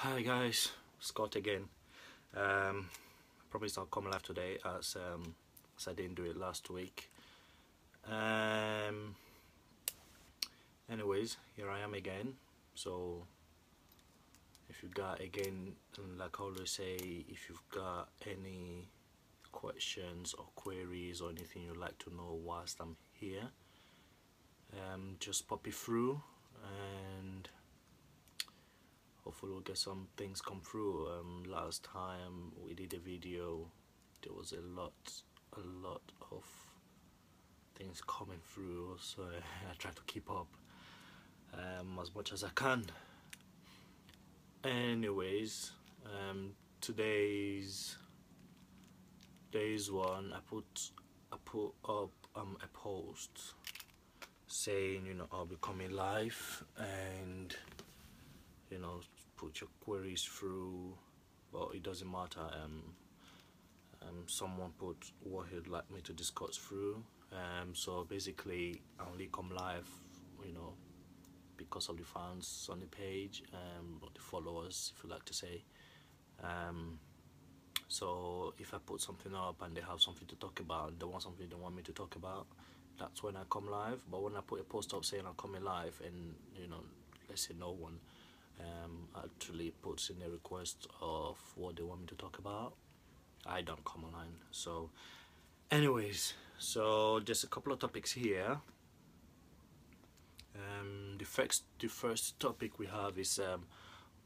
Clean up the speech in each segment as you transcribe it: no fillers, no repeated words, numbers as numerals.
Hi guys, Scott again. Um, Promised I'll come live today as I didn't do it last week. Um, Anyways, here I am again. So if you got again, like I always say, if you've got any questions or queries or anything you'd like to know whilst I'm here, just pop it through and hopefully we'll get some things come through. Last time we did a video, there was a lot of things coming through, so I try to keep up as much as I can. Anyways, today's one, I put up a post saying, I'll be coming live, and put your queries through. Well, it doesn't matter. Someone put what he'd like me to discuss through. So basically I only come live, because of the fans on the page, or the followers, if you like to say. So if I put something up and they have something to talk about, they want something they want me to talk about, that's when I come live. But when I put a post up saying I'm coming live, and let's say no one actually puts in a request of what they want me to talk about, I don't come online. So anyways, so just a couple of topics here. The first topic we have is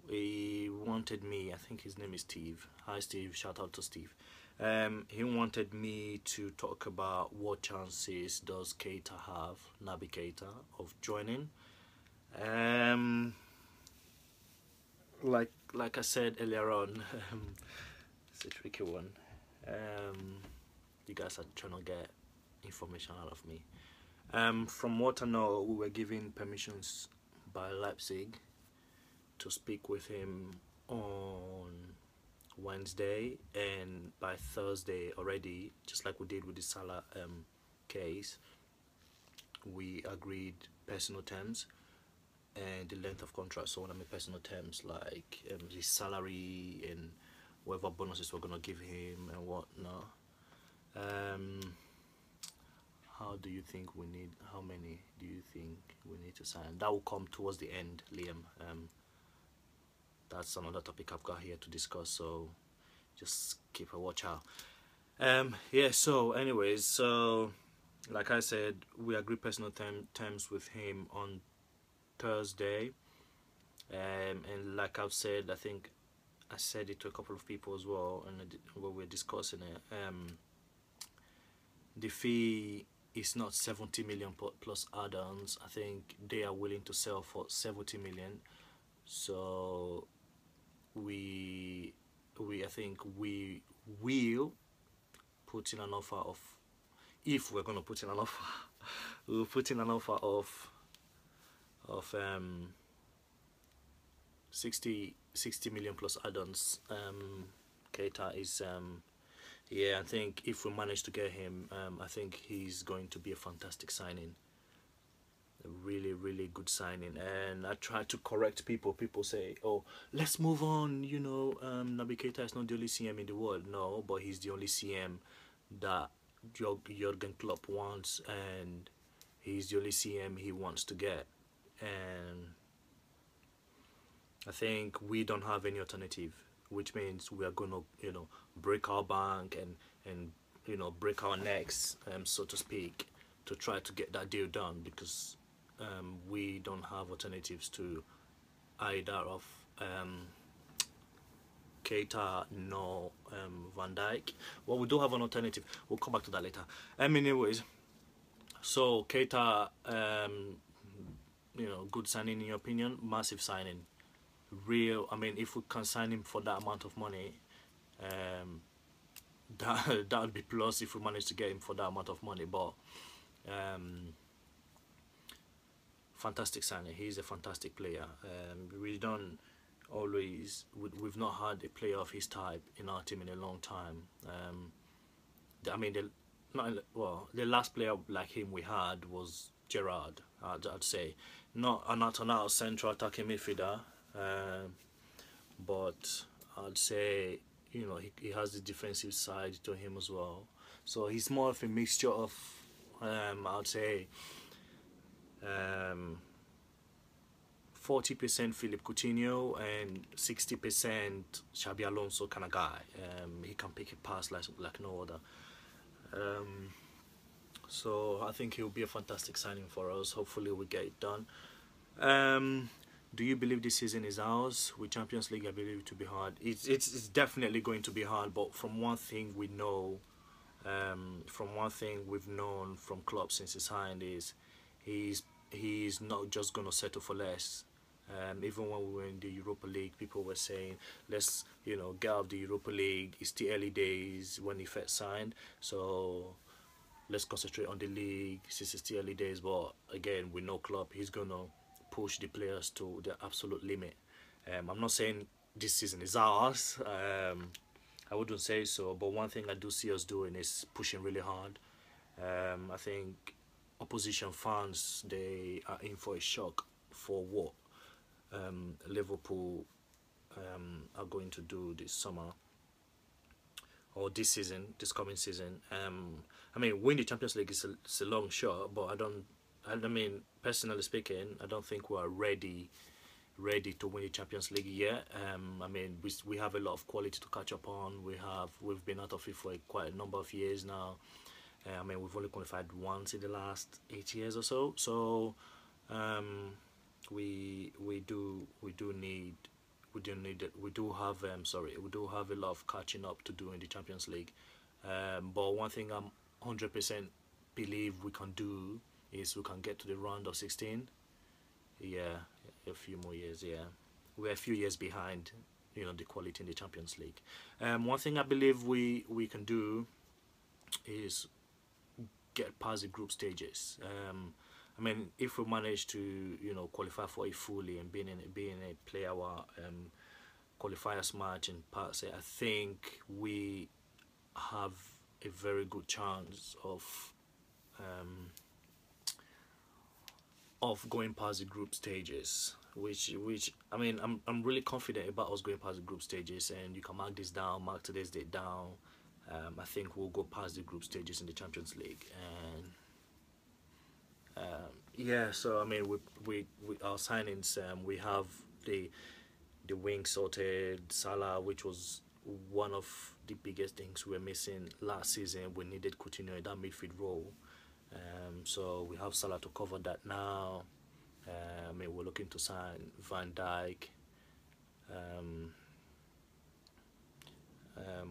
he wanted me, I think his name is Steve. Hi Steve, shout out to Steve. He wanted me to talk about what chances does Keita have, Naby Keita, of joining. Like I said earlier on, it's a tricky one. You guys are trying to get information out of me. From what I know, we were given permissions by Leipzig to speak with him on Wednesday, and by Thursday already, just like we did with the Salah case, we agreed personal terms and the length of contract. So when I mean personal terms, like the salary and whatever bonuses we're gonna give him and whatnot. How do you think we need? How many do you think we need to sign? That will come towards the end, Liam. That's another topic I've got here to discuss. So just keep a watch out. Yeah. So, anyways, so like I said, we agreed personal terms with him on Thursday, and like I've said, I think I said it to a couple of people as well, and when we're discussing it, the fee is not 70 million plus add-ons. I think they are willing to sell for 70 million. So I think we will put in an offer of, if we're gonna put in an offer, we'll put in an offer of 60 million plus add-ons. Keita is yeah, I think if we manage to get him, I think he's going to be a fantastic signing, a really good signing. And I try to correct people. People say, oh, let's move on, Naby Keita is not the only CM in the world. No, but he's the only CM that Jurgen Klopp wants, and he's the only CM he wants to get. And I think we don't have any alternative, which means we are gonna break our bank and break our necks, so to speak, to try to get that deal done, because we don't have alternatives to either of Keita nor Van Dijk. Well, we do have an alternative, we'll come back to that later. Anyways, so Keita, good signing in your opinion? Massive signing. I mean, if we can sign him for that amount of money, that would be plus if we manage to get him for that amount of money. But fantastic signing. He's a fantastic player. We don't always, we've not had a player of his type in our team in a long time. I mean, the last player like him we had was Gerrard. I'd say not an out-and-out central attacking midfielder. but I'd say, he has the defensive side to him as well. So he's more of a mixture of, I'd say, um, 40% Philip Coutinho and 60% Xabi Alonso kind of guy. He can pick a pass like no other. Um, so I think he'll be a fantastic signing for us. Hopefully we get it done. Um, do you believe this season is ours? With Champions League, I believe it to be hard. It's definitely going to be hard. But from one thing we know, from one thing we've known from Klopp since he signed is he's not just going to settle for less. Even when we were in the Europa League, people were saying, let's, get out of the Europa League. It's the early days when he first signed. So let's concentrate on the league since it's the early days. But again, we know Klopp, he's going to push the players to the absolute limit. I'm not saying this season is ours. I wouldn't say so. But one thing I do see us doing is pushing really hard. I think opposition fans, they are in for a shock for what Liverpool are going to do this summer or this season, this coming season. I mean, win the Champions League is a long shot, but I mean, personally speaking, I don't think we are ready to win the Champions League yet. I mean, we have a lot of quality to catch up on. We've been out of it for quite a number of years now. I mean, we've only qualified once in the last 8 years or so. So we do have a lot of catching up to do in the Champions League. But one thing I'm 100% believe we can do is we can get to the round of 16. Yeah, a few more years. Yeah, we're a few years behind, the quality in the Champions League. One thing I believe we can do is get past the group stages. I mean, if we manage to, qualify for it fully and being a play our qualifiers match and pass it, I think we have a very good chance of going past the group stages. Which I mean, I'm really confident about us going past the group stages, and you can mark this down, mark today's date down. I think we'll go past the group stages in the Champions League, and yeah. So I mean, we our signings, we have the wing sorted. Salah, which was one of the biggest things we were missing last season. We needed Coutinho in that midfield role, so we have Salah to cover that now. I mean, we're looking to sign Van Dijk.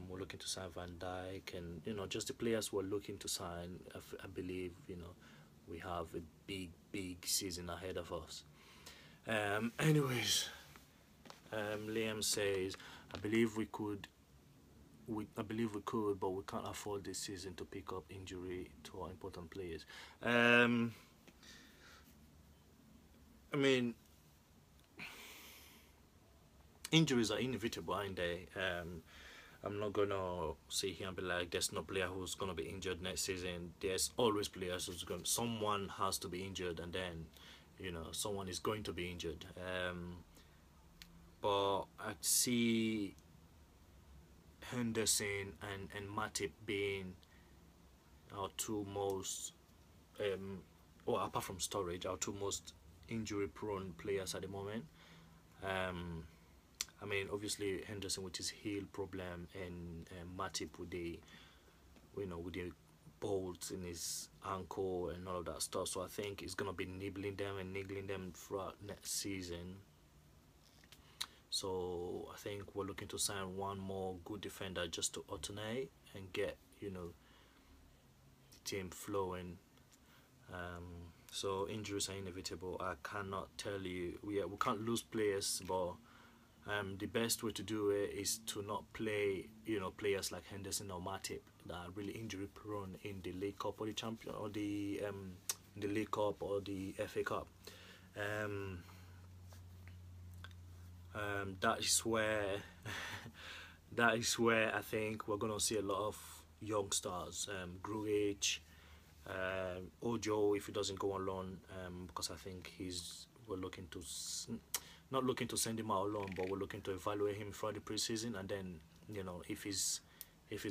We're looking to sign Van Dijk, and just the players we're looking to sign. I believe we have a big season ahead of us. Anyways, Liam says, I believe we could, but we can't afford this season to pick up injury to our important players. I mean, injuries are inevitable, aren't they? I'm not gonna sit here and be like, there's no player who's gonna be injured next season. There's always players someone has to be injured, and then someone is going to be injured. But I see Henderson and Matip being our two most, apart from Sturridge, our two most injury-prone players at the moment. I mean, obviously Henderson with his heel problem, and Matip with the bolts in his ankle and all of that stuff. So I think it's gonna be niggling them throughout next season. So I think we're looking to sign one more good defender just to alternate and get the team flowing. So injuries are inevitable. I cannot tell you. We can't lose players, but the best way to do it is to not play players like Henderson or Matip that are really injury prone in the League Cup or the Champion or the League Cup or the FA Cup. That is where I think we're gonna see a lot of young stars. Grujic, Ojo, if he doesn't go on loan, because I think we're looking to not looking to send him out alone, but we're looking to evaluate him for the preseason, and then if he's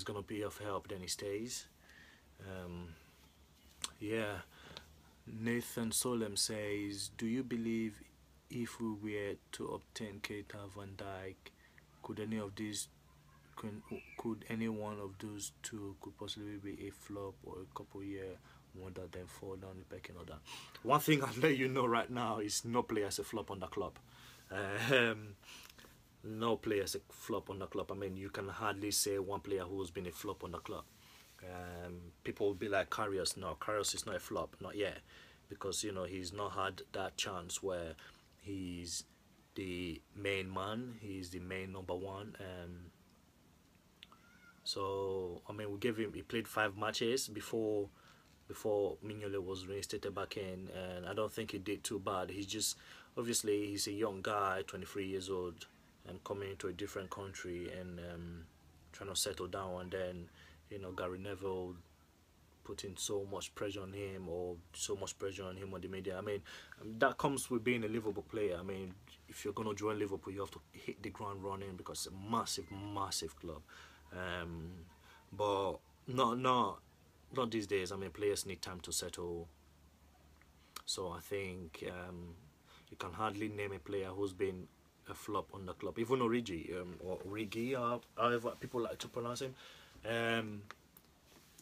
gonna be of help, then he stays. Um, yeah. Nathan Solem says, "Do you believe if we were to obtain Keita, Van Dijk, could any of these could any one of those two could possibly be a flop or a couple year wonder then fall down the pecking order?" One thing I'll let you know right now is no player is a flop on the club. Um, no player is a flop on the club. I mean, you can hardly say one player who's been a flop on the club. People will be like Karius. No, Karius is not a flop, not yet, because he's not had that chance where he's the main man, he's the main number one. So I mean, he played 5 matches before Mignolet was reinstated back in, and I don't think he did too bad. Obviously he's a young guy, 23 years old, and coming into a different country and trying to settle down, and then Gary Neville putting so much pressure on him, or so much pressure on him on the media. I mean, that comes with being a Liverpool player. I mean, if you're going to join Liverpool, you have to hit the ground running, because it's a massive, massive club. But not these days. I mean, players need time to settle. So I think you can hardly name a player who's been a flop on the club. Even Origi, or Origi, however people like to pronounce him.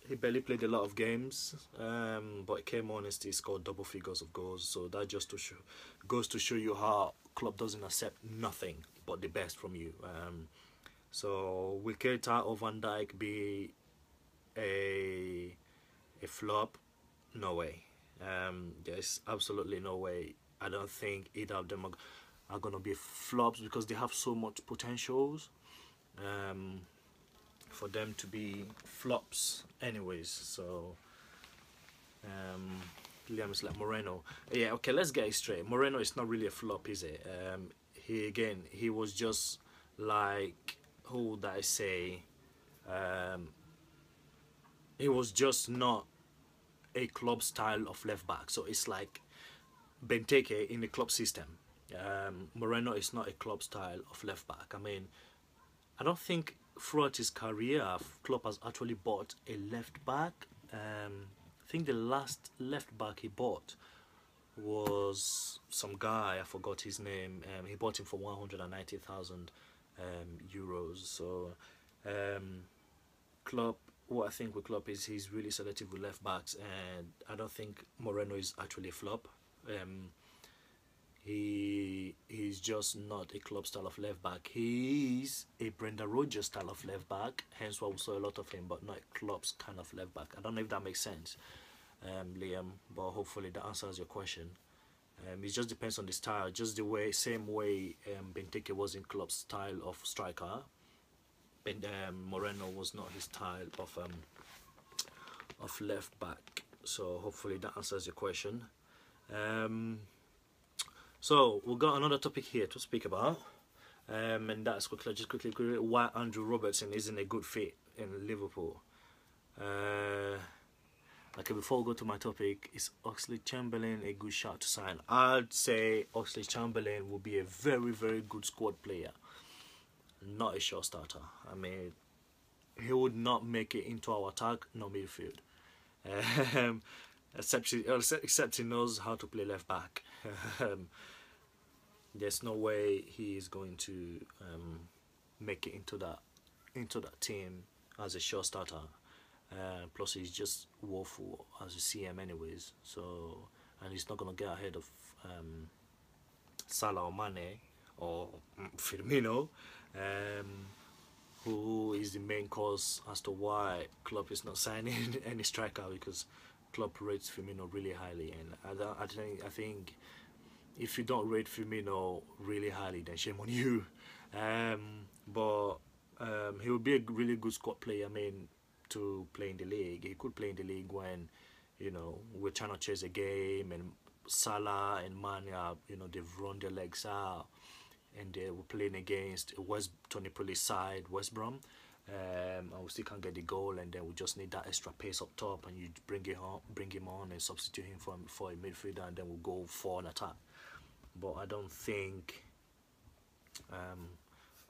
He barely played a lot of games, but he came on and still scored double figures of goals. So that just goes to show you how club doesn't accept nothing but the best from you. So will Keita or Van Dijk be a flop? No way. There's absolutely no way. I don't think either of them are gonna be flops, because they have so much potentials for them to be flops anyways. So Liam is like Moreno. Yeah, okay, let's get it straight. Moreno is not really a flop, is it? He was just like, who would I say? He was just not a club style of left back. So it's like Benteke in the club system. Moreno is not a club style of left back. I mean, I don't think throughout his career Klopp has actually bought a left back. I think the last left back he bought was some guy, I forgot his name. He bought him for 190,000 euros. So Klopp, what I think with Klopp is he's really selective with left backs, and I don't think Moreno is actually a flop. He's just not a club style of left back. He is a Brendan Rodgers style of left back, hence why we saw a lot of him, but not a club's kind of left back. I don't know if that makes sense, Liam, but hopefully that answers your question. It just depends on the style, just the same way Benteke was in club's style of striker. Moreno was not his style of left back. So hopefully that answers your question. So we've got another topic here to speak about, and that's quickly why Andrew Robertson isn't a good fit in Liverpool. Okay, before we go to my topic, is Oxlade-Chamberlain a good shot to sign? I'd say Oxlade-Chamberlain will be a very, very good squad player, not a shot starter. I mean, he would not make it into our attack, no midfield. Except he knows how to play left back. There's no way he is going to make it into that team as a shot starter. Plus he's just woeful as a CM anyways. So, and he's not gonna get ahead of Salah or Mane or Firmino, who is the main cause as to why Klopp is not signing any striker, because Klopp rates Firmino really highly, and I think if you don't rate Firmino really highly, then shame on you. But he would be a really good squad player. I mean, to play in the league, he could play in the league when we're trying to chase a game, and Salah and Mane are, they've run their legs out, and they were playing against Tony Pulis side, West Brom. And we still can't get the goal, and then we just need that extra pace up top, and you bring him on and substitute him for a midfielder, and then we'll go for an attack. But I don't think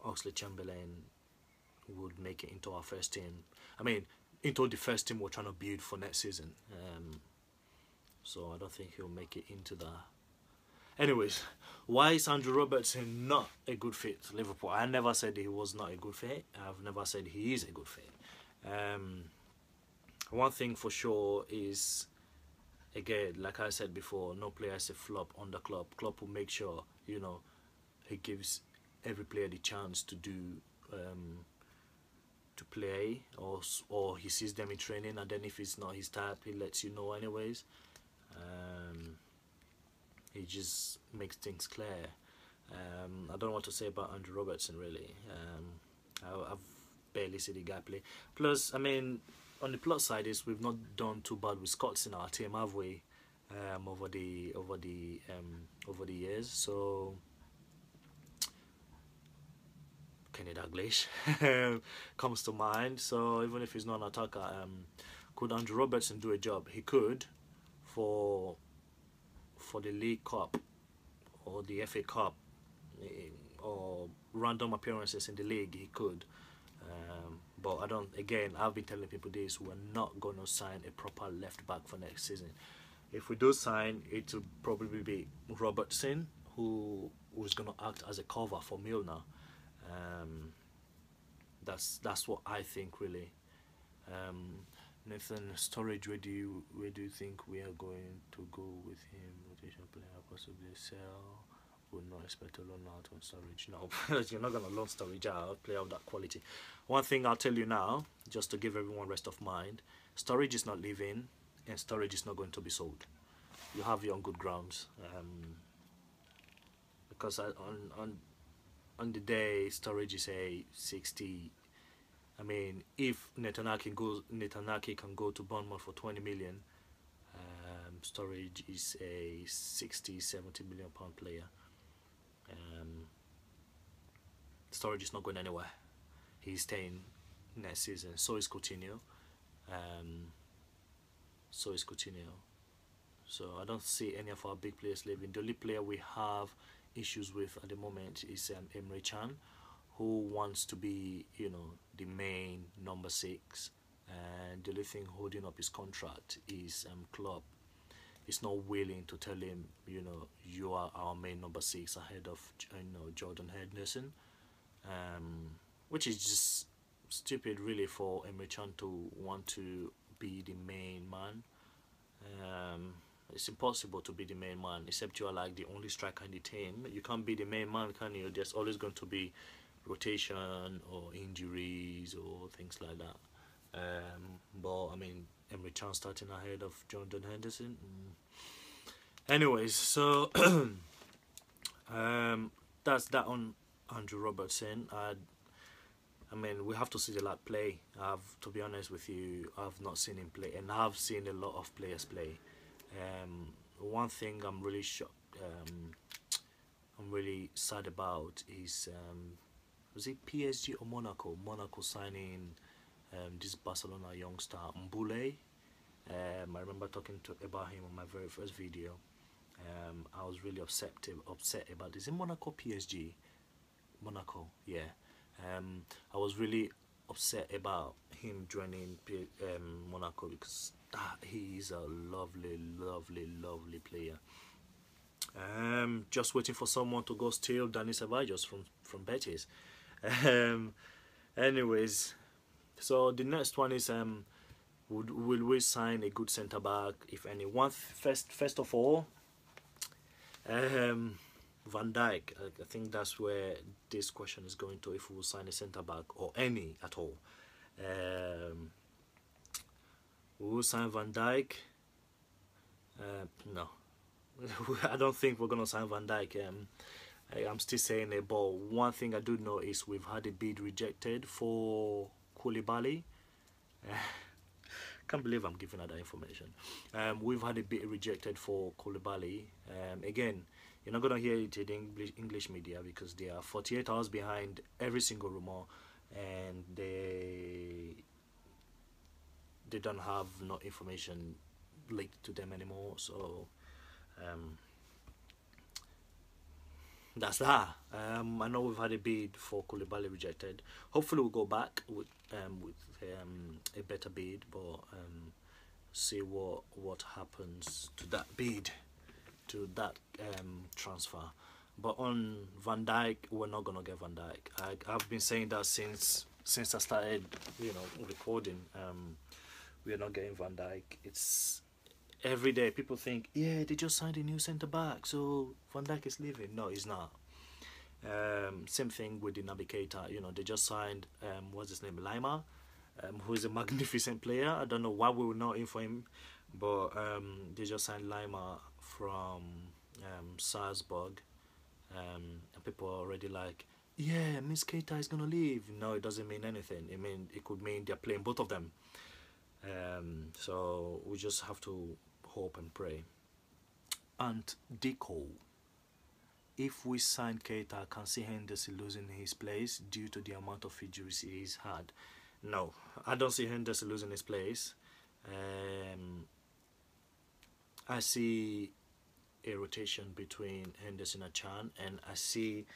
Oxlade-Chamberlain would make it into our first team. I mean, into the first team we're trying to build for next season. So I don't think he'll make it into that. Anyways, why is Andrew Robertson not a good fit for Liverpool? I never said he was not a good fit. I've never said he is a good fit. One thing for sure is, again, like I said before, no player is a flop on the club. Klopp will make sure, you know, he gives every player the chance to do to play, or he sees them in training, and then if it's not his type, he lets you know anyways. He just makes things clear. I don't know what to say about Andrew Robertson really. I've barely seen the guy play. Plus, I mean, on the plus side is we've not done too bad with Scots in our team, have we? Over the years. So Kenny Dalglish comes to mind. So even if he's not an attacker, could Andrew Robertson do a job? He could for the League Cup or the FA Cup or random appearances in the league. He could. But I don't. Again, I've been telling people this: we're not going to sign a proper left back for next season. If we do sign, it will probably be Robertson, who's going to act as a cover for Milner. That's what I think really. Nathan, Sturridge, where do you think we are going to go with him? Rotation player, possibly sell. Would not expect a loan out on Sturridge. No, you're not going to loan Sturridge out, player of that quality. One thing I'll tell you now, just to give everyone rest of mind, Sturridge is not leaving, and Sturridge is not going to be sold. You have you on good grounds. Because on the day, Sturridge is a 60. I mean, if Netanyahu can go to Bournemouth for 20 million, Sturridge is a 60-70 million pound player. Sturridge is not going anywhere. He's staying next season. So is Coutinho. So I don't see any of our big players leaving. The only player we have issues with at the moment is Emre Can, who wants to be, you know, the main number 6, and the only thing holding up his contract is Klopp. He's not willing to tell him, you know, you are our main number 6 ahead of, you know, Jordan Henderson, which is just stupid really for Emre Can to want to be the main man. It's impossible to be the main man, except you are like the only striker in the team. You can't be the main man, can you? There's always going to be rotation or injuries or things like that. But I mean, Emre Can starting ahead of Jordan Henderson. Anyways, so that's that on Andrew Robertson. I mean, we have to see the lad play. To be honest with you, I've not seen him play, and I've seen a lot of players play. One thing I'm really shocked, I'm really sad about is was it PSG or Monaco? Monaco signing this Barcelona youngster Mboule. I remember talking about him on my very first video. I was really upset about this. In Monaco, PSG, Monaco, yeah. I was really upset about him joining Monaco because he is a lovely player. Just waiting for someone to go steal Dani Ceballos from Betis. Anyways, so the next one is will we sign a good centre back, if any? First of all, Van Dijk. I think that's where this question is going to, if we will sign a centre back or any at all. We will sign Van Dijk. No, I don't think we're gonna sign Van Dijk. I'm still saying it, but one thing I do know is we've had a bid rejected for Koulibaly. Can't believe I'm giving out that information. We've had a bid rejected for Koulibaly. Again, you're not gonna hear it in English media because they are 48 hours behind every single rumor, and they don't have no information leaked to them anymore. So that's that. I know we've had a bid for Koulibaly rejected. Hopefully, we'll go back with a better bid, but see what happens to that bid, to that transfer. But on Van Dijk, we're not gonna get Van Dijk. I've been saying that since I started, recording. We're not getting Van Dijk. It's every day people think, yeah, they just signed a new centre back, so Van Dijk is leaving. No, he's not. Same thing with the Naby Keita. They just signed what's his name, Lima, who is a magnificent player. I don't know why we were not in for him, but they just signed Lima from Salzburg, and people are already like, yeah, Miss Keita is gonna leave. No, it doesn't mean anything. It could mean they're playing both of them. So we just have to hope and pray. And Deco, if we sign Keita, I can see Henderson losing his place due to the amount of injuries he's had. No, I don't see Henderson losing his place. I see a rotation between Henderson and Chan, and I see,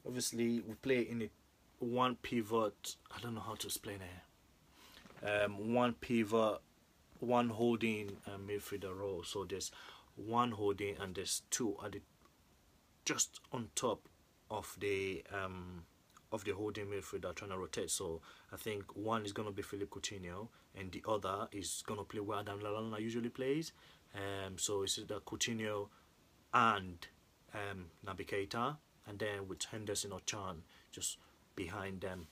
obviously, we play in a one pivot. I don't know how to explain it. One pivot, one holding midfielder role. So there's one holding and there's two at the just on top of the holding midfielder trying to rotate. So I think one is gonna be Philippe Coutinho and the other is gonna play where Adam Lallana usually plays. So it's either Coutinho and Naby Keita, and then with Henderson or Chan just behind them.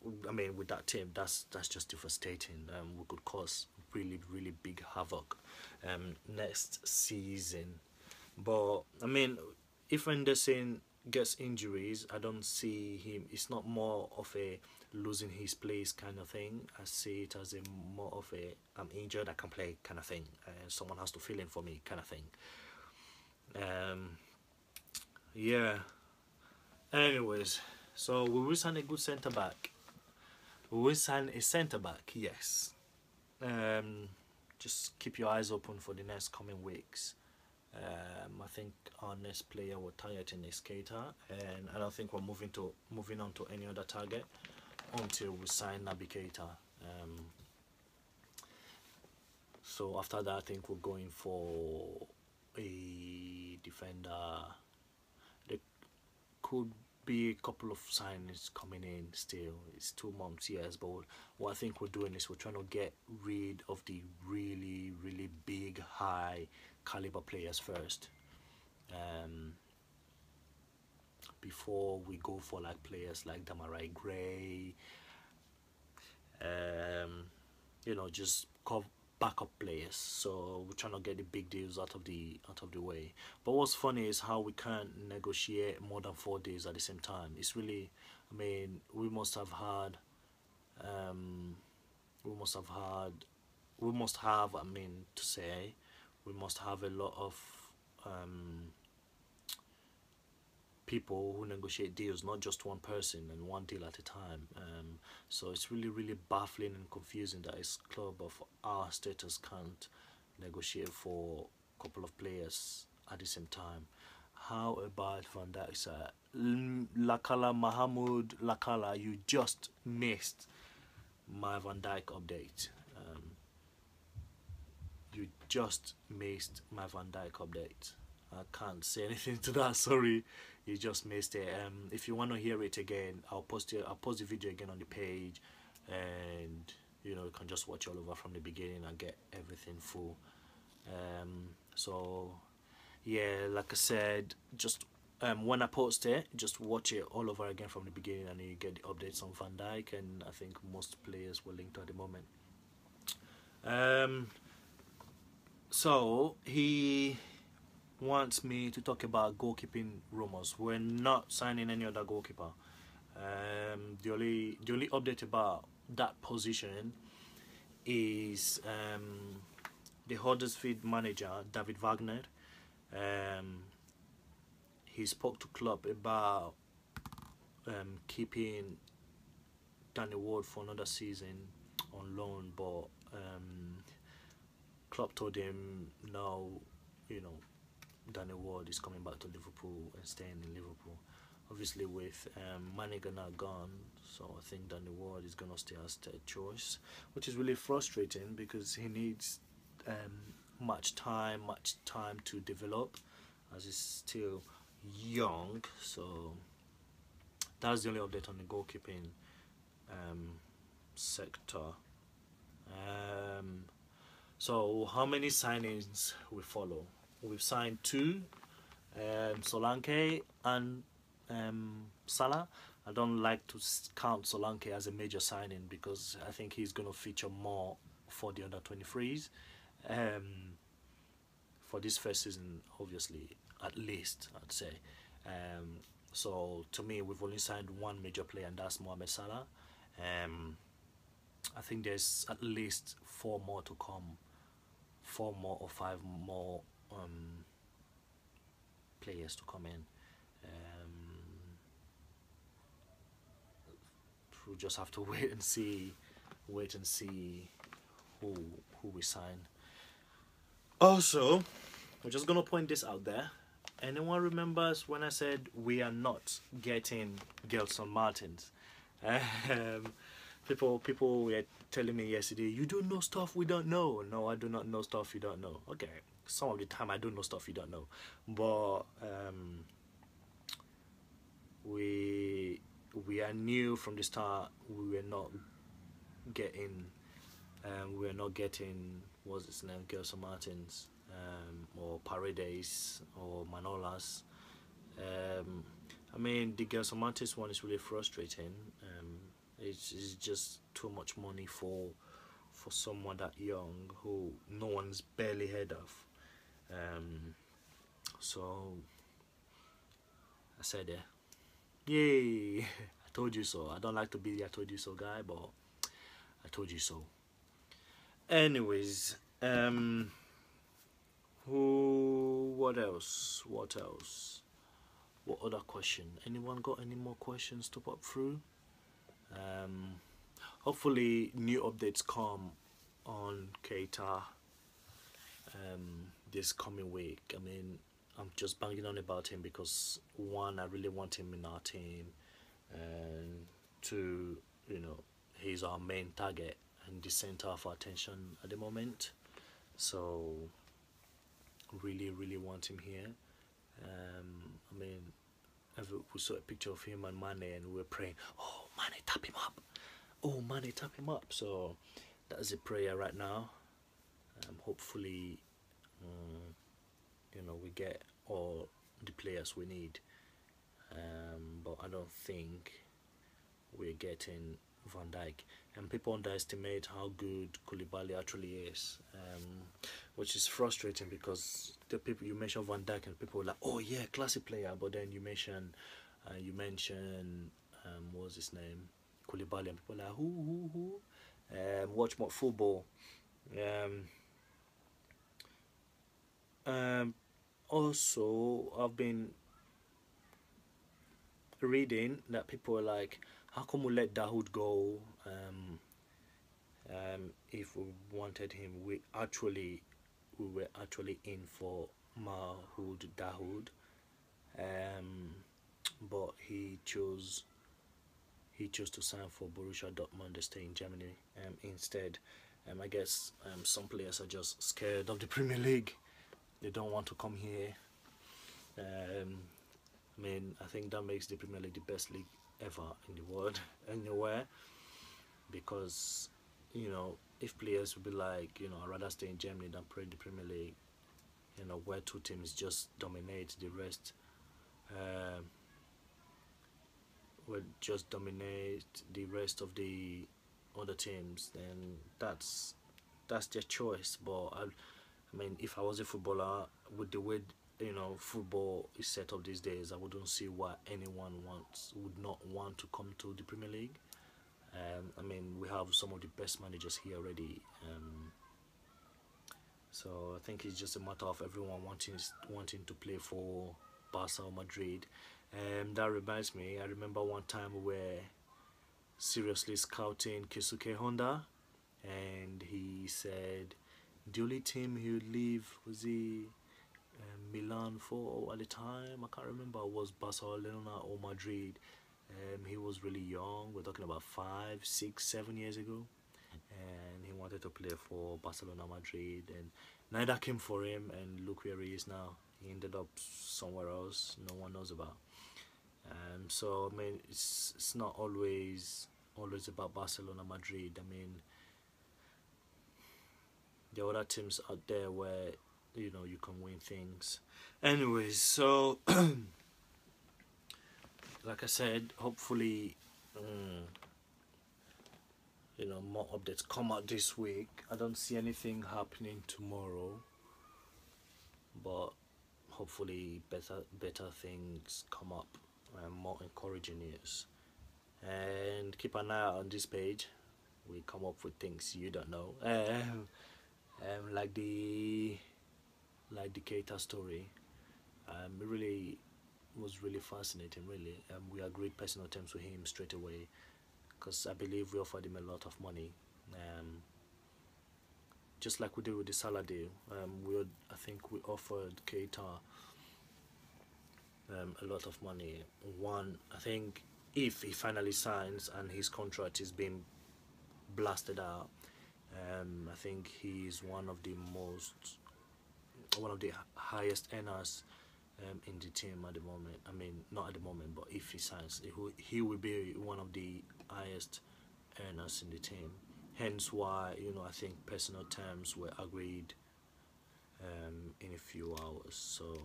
With that team, that's just devastating. We could cause really big havoc next season. But if Henderson gets injuries, I don't see him. It's not more of a losing his place kind of thing. I see it as a more of a I'm injured, I can play kind of thing. Someone has to fill in for me kind of thing. Yeah. Anyways, so we will sign a good centre back. We will sign a centre back. Yes. Just keep your eyes open for the next coming weeks. I think our next player we're targeting is Keita, and I don't think we're moving on to any other target until we sign Naby Keita. So after that, I think we're going for a defender. There could be a couple of signings coming in still. It's 2 months, yes, but what I think we're doing is we're trying to get rid of the really big, high caliber players first, before we go for like players like Demarai Gray, just backup players. So we're trying to get the big deals out of the way. But what's funny is how we can't negotiate more than 4 days at the same time. It's really, we must have a lot of people who negotiate deals, not just one person and one deal at a time. So it's really baffling and confusing that a club of our status can't negotiate for a couple of players at the same time. How about Van Dijk, sir? Lakala, Mahmoud Lakala, you just missed my Van Dijk update. You just missed my Van Dijk update. I can't say anything to that, sorry. You just missed it. If you want to hear it again, I'll post the video again on the page, and you can just watch all over from the beginning and get everything full. So yeah, like I said, just when I post it, just watch it all over again from the beginning, and you get the updates on Van Dijk, and I think most players were linked at the moment. So he wants me to talk about goalkeeping rumors. We're not signing any other goalkeeper. The only update about that position is the Huddersfield manager David Wagner. He spoke to Klopp about keeping Danny Ward for another season on loan, but Klopp told him no, Danny Ward is coming back to Liverpool and staying in Liverpool. Obviously, with Manigan now gone, so I think Danny Ward is gonna stay as third choice, which is really frustrating because he needs much time to develop, as he's still young. So that's the only update on the goalkeeping sector. So how many signings we follow? We've signed two, Solanke and Salah. I don't like to count Solanke as a major signing because I think he's going to feature more for the under 23s for this first season, obviously, at least I'd say. So to me, we've only signed one major player, and that's Mohamed Salah. I think there's at least four more to come, four more or five more players to come in. We'll just have to wait and see who we sign. Also, we're just gonna point this out there. Anyone remembers when I said we are not getting Gelson Martins? People were telling me yesterday, you don't know stuff we don't know. No, I do not know stuff you don't know. Okay, some of the time I don't know stuff you don't know, but we are new from the start. We were not getting what's his name, Gelson Martins, or Paredes or Manolas. I mean, the Gelson Martins one is really frustrating. It's just too much money for someone that young who no one's barely heard of. So I said there, yay! I told you so. I don't like to be the I told you so guy, but I told you so. Anyways, what else? What other question? Anyone got any more questions to pop through? Hopefully new updates come on Keita this coming week. I mean, I'm just banging on about him because one, I really want him in our team, and two, he's our main target and the center of our attention at the moment. So really want him here. I mean, we saw a picture of him and Mane and we were praying, oh Mane, tap him up, oh Mane, tap him up. So that's a prayer right now. Hopefully we get all the players we need, but I don't think we're getting Van Dijk, and people underestimate how good Koulibaly actually is, which is frustrating because the people you mention Van Dijk and people are like, oh yeah, classic player, but then you mention what's his name, Koulibaly, and people are like who watch more football. Also, I've been reading that people are like, how come we let Dahoud go? If we wanted him, we were actually in for Mahoud Dahoud, but he chose to sign for Borussia Dortmund to stay in Germany instead. I guess some players are just scared of the Premier League. They don't want to come here. I mean, I think that makes the Premier League the best league ever in the world, anywhere, because if players would be like, I'd rather stay in Germany than play in the Premier League, where two teams just dominate the rest, will just dominate the rest of the other teams, then that's their choice. But I mean, if I was a footballer, with the way football is set up these days, I wouldn't see why anyone would not want to come to the Premier League. I mean, we have some of the best managers here already, so I think it's just a matter of everyone wanting to play for Barca or Madrid. That reminds me, I remember one time we were seriously scouting Keisuke Honda, and he said the only team he would leave was Milan for at the time. I can't remember, it was Barcelona or Madrid. He was really young. We're talking about 5, 6, 7 years ago, and he wanted to play for Barcelona, Madrid, and neither came for him. And look where he is now. He ended up somewhere else. No one knows about. So I mean, it's not always about Barcelona, Madrid. I mean, there are other teams out there where you can win things. Anyways, so like I said, hopefully, more updates come out this week. I don't see anything happening tomorrow, but hopefully better things come up and more encouraging news. And keep an eye out on this page. We come up with things you don't know. Like the Keita story. It really was really fascinating. Really, we agreed personal terms with him straight away because I believe we offered him a lot of money. Just like we did with the Salah deal. I think we offered Keita a lot of money. I think if he finally signs and his contract is being blasted out, I think he's one of the highest earners in the team at the moment. I mean, not at the moment, but if he signs, he will be one of the highest earners in the team. Hence why I think personal terms were agreed in a few hours. So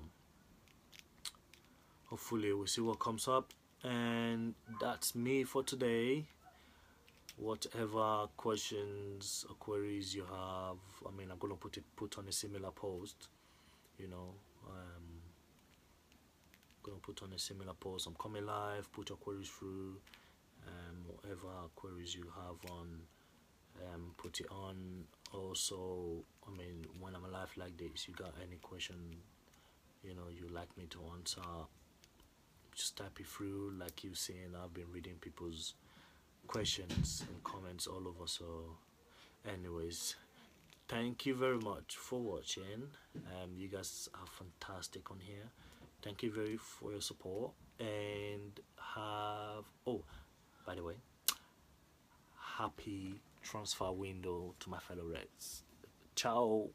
hopefully we'll see what comes up. And that's me for today. Whatever questions or queries you have, I mean, I'm gonna put on a similar post. Gonna put on a similar post. I'm coming live. Put your queries through. Whatever queries you have on, put it on. Also, I mean, when I'm live like this, you got any question, you like me to answer, just type it through. Like you saying, I've been reading people's questions and comments all over. So anyways, thank you very much for watching. You guys are fantastic on here. Thank you very for your support, and by the way, happy transfer window to my fellow Reds. Ciao.